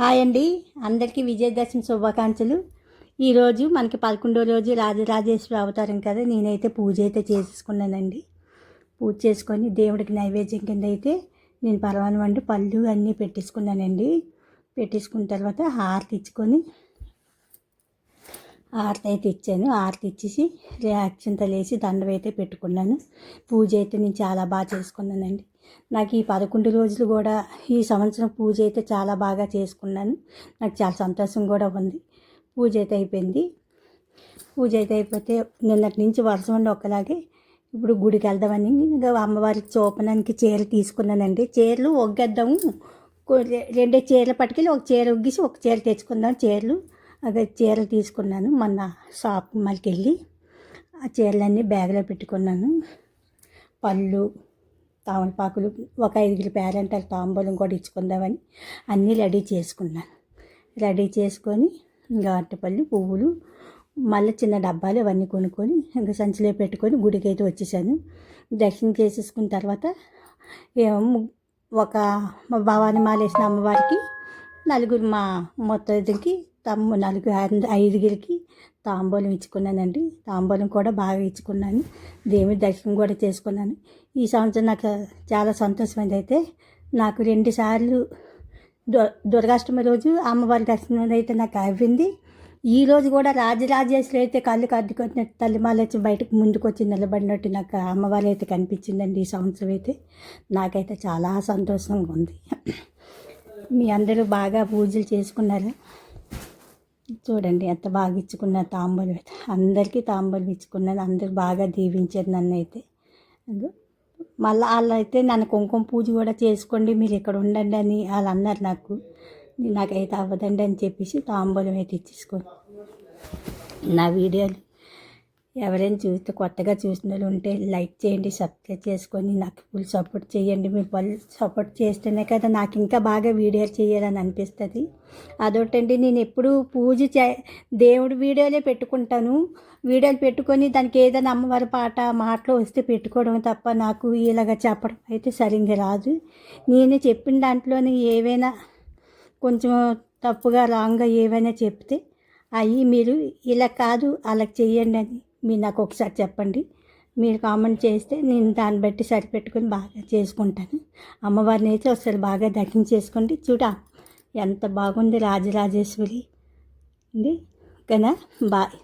Hi అండి, అందరికీ విజయదశమి శుభాకాంక్షలు. ఈరోజు మనకి 11వ రోజు రాజరాజేశ్వరి అవతారం కదా. నేనైతే పూజ అయితే చేసుకున్నానండి. పూజ చేసుకొని దేవుడికి నైవేద్యం కింద అయితే నేను పరమాన్నం వండి పళ్ళు అన్నీ పెట్టేసుకున్నానండి. పెట్టేసుకున్న తర్వాత హారతి ఇచ్చుకొని హారతి అయితే ఇచ్చాను. హారతి ఇచ్చేసి అక్షింతలు వేసి దండం అయితే పెట్టుకున్నాను. పూజ అయితే నేను చాలా బాగా చేసుకున్నానండి. నాకు ఈ 11 రోజులు కూడా ఈ సంవత్సరం పూజ అయితే చాలా బాగా చేసుకున్నాను. నాకు చాలా సంతోషం కూడా ఉంది. పూజ అయితే అయిపోయింది. పూజ అయితే అయిపోతే నిన్నటి నుంచి వర్షం ఉండి ఒకలాగే ఇప్పుడు గుడికి వెళ్దామని ఇంకా అమ్మవారికి చూపడానికి చీరలు తీసుకున్నానండి. చీరలు ఒగ్గేద్దాము, రెండే చీరలు పట్టుకెళ్ళి ఒక చీర ఒగ్గేసి ఒక చీర తెచ్చుకుందాం. చీరలు అదే చీరలు తీసుకున్నాను. మొన్న షాప్ మళ్ళీ వెళ్ళి ఆ చీరలన్నీ బ్యాగ్లో పెట్టుకున్నాను. పళ్ళు, తామలపాకులు, ఒక 5 పేరెంటల్ తాంబూలం కూడా ఇచ్చుకుందామని అన్నీ రెడీ చేసుకున్నాను. రెడీ చేసుకొని ఇంకా అరటిపళ్ళు, పువ్వులు, మళ్ళీ చిన్న డబ్బాలు ఇవన్నీ కొనుక్కొని ఇంకా సంచిలో పెట్టుకొని గుడికి అయితే వచ్చేసాను. దర్శనం చేసేసుకున్న తర్వాత ఒక భవానీ మాల వేసిన అమ్మవారికి నలుగురు మా మొత్తానికి ఐదుగురికి తాంబూలం ఇచ్చుకున్నానండి. తాంబూలం కూడా బాగా ఇచ్చుకున్నాను. దేవుడి దర్శనం కూడా చేసుకున్నాను. ఈ సంవత్సరం నాకు చాలా సంతోషమైంది. అయితే నాకు 2 సార్లు దుర్గాష్టమి రోజు అమ్మవారి దర్శనం అయితే నాకు అవ్వింది. ఈరోజు కూడా రాజరాజేశ్వరి అయితే కళ్ళు కద్దుకొచ్చినట్టు తల్లిమాల వచ్చి బయటకు ముందుకు వచ్చి నిలబడినట్టు నాకు అమ్మవారు అయితే కనిపించిందండి. ఈ సంవత్సరం అయితే నాకైతే చాలా సంతోషంగా ఉంది. మీ అందరూ బాగా పూజలు చేసుకున్నారా? చూడండి ఎంత బాగా ఇచ్చుకున్న తాంబూలం అయితే అందరికీ తాంబూలం ఇచ్చుకున్నాను. అందరూ బాగా దీవించారు నన్ను అయితే. మళ్ళీ వాళ్ళు అయితే నన్ను కుంకుమ పూజ కూడా చేసుకోండి, మీరు ఇక్కడ ఉండండి అని వాళ్ళు అన్నారు. నాకైతే అవ్వదండి అని చెప్పేసి తాంబూలం అయితే ఇచ్చేసుకోండి. నా వీడియోలు ఎవరైనా చూస్తే కొత్తగా చూసిన వాళ్ళు ఉంటే లైక్ చేయండి, సబ్స్క్రైబ్ చేసుకొని నాకు ఫుల్ సపోర్ట్ చేయండి. మీరు వాళ్ళు సపోర్ట్ చేస్తేనే కదా నాకు ఇంకా బాగా వీడియోలు చేయాలని అనిపిస్తుంది. అదొకటండి, నేను ఎప్పుడు పూజ దేవుడి వీడియోలే పెట్టుకుంటాను. వీడియోలు పెట్టుకొని దానికి ఏదైనా అమ్మవారి మాటలు వస్తే పెట్టుకోవడం తప్ప నాకు ఇలాగ చెప్పడం అయితే సరిగ్గా రాదు. నేను చెప్పిన దాంట్లోనే ఏవైనా కొంచెం తప్పుగా రాంగ్గా ఏవైనా చెప్తే అవి మీరు ఇలా కాదు అలా చెయ్యండి అని మీరు నాకు ఒకసారి చెప్పండి. మీరు కామెంట్ చేస్తే నేను దాన్ని బట్టి సరిపెట్టుకొని బాగా చేసుకుంటాను. అమ్మవారిని అయితే ఒకసారి బాగా దర్శించేసుకోండి. ఎంత బాగుంది రాజరాజేశ్వరి అండి. ఓకేనా? బాయ్.